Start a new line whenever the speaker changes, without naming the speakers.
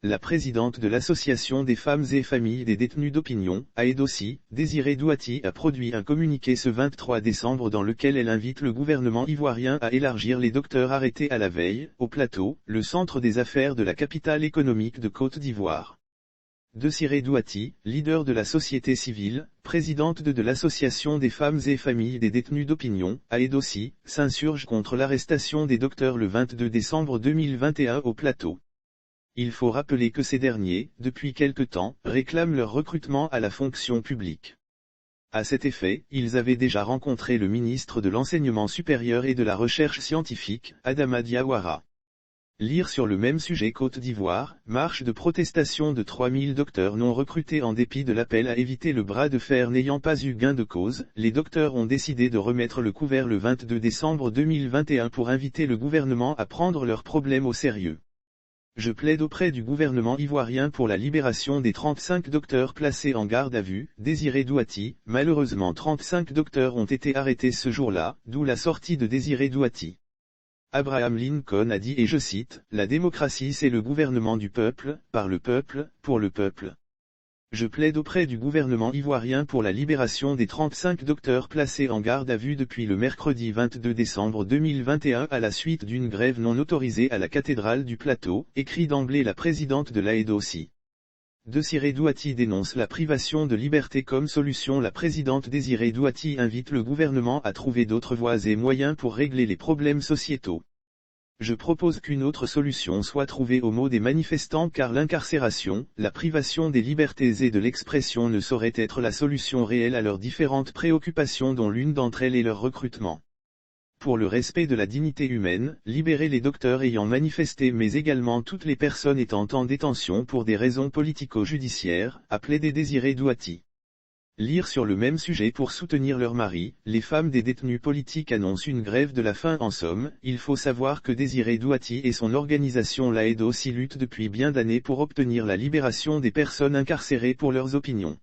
la présidente de l'Association des femmes et familles des détenus d'opinion, AEDOSI, Désiré Douati a produit un communiqué ce 23 décembre dans lequel elle invite le gouvernement ivoirien à élargir les docteurs arrêtés à la veille, au Plateau, le centre des affaires de la capitale économique de Côte d'Ivoire. Désiré Douati, leader de la société civile, présidente de l'Association des femmes et familles des détenus d'opinion, AEDOSI, s'insurge contre l'arrestation des docteurs le 22 décembre 2021 au Plateau. Il faut rappeler que ces derniers, depuis quelque temps, réclament leur recrutement à la fonction publique. À cet effet, ils avaient déjà rencontré le ministre de l'Enseignement supérieur et de la Recherche scientifique, Adama Diawara. Lire sur le même sujet Côte d'Ivoire, marche de protestation de 3000 docteurs non recrutés en dépit de l'appel à éviter le bras de fer n'ayant pas eu gain de cause, les docteurs ont décidé de remettre le couvert le 22 décembre 2021 pour inviter le gouvernement à prendre leurs problèmes au sérieux. Je plaide auprès du gouvernement ivoirien pour la libération des 35 docteurs placés en garde à vue, Désiré Douati. Malheureusement 35 docteurs ont été arrêtés ce jour-là, d'où la sortie de Désiré Douati. Abraham Lincoln a dit et je cite, « La démocratie c'est le gouvernement du peuple, par le peuple, pour le peuple ». Je plaide auprès du gouvernement ivoirien pour la libération des 35 docteurs placés en garde à vue depuis le mercredi 22 décembre 2021 à la suite d'une grève non autorisée à la cathédrale du Plateau, écrit d'emblée la présidente de l'AEDOSI. Désiré Douati dénonce la privation de liberté comme solution. La présidente Désiré Douati invite le gouvernement à trouver d'autres voies et moyens pour régler les problèmes sociétaux. Je propose qu'une autre solution soit trouvée aux maux des manifestants car l'incarcération, la privation des libertés et de l'expression ne saurait être la solution réelle à leurs différentes préoccupations dont l'une d'entre elles est leur recrutement. Pour le respect de la dignité humaine, libérer les docteurs ayant manifesté mais également toutes les personnes étant en détention pour des raisons politico-judiciaires, a plaidé Désiré Douati. Lire sur le même sujet pour soutenir leurs maris, les femmes des détenus politiques annoncent une grève de la faim. En somme, il faut savoir que Désiré Douati et son organisation l'AEDOSI luttent depuis bien d'années pour obtenir la libération des personnes incarcérées pour leurs opinions.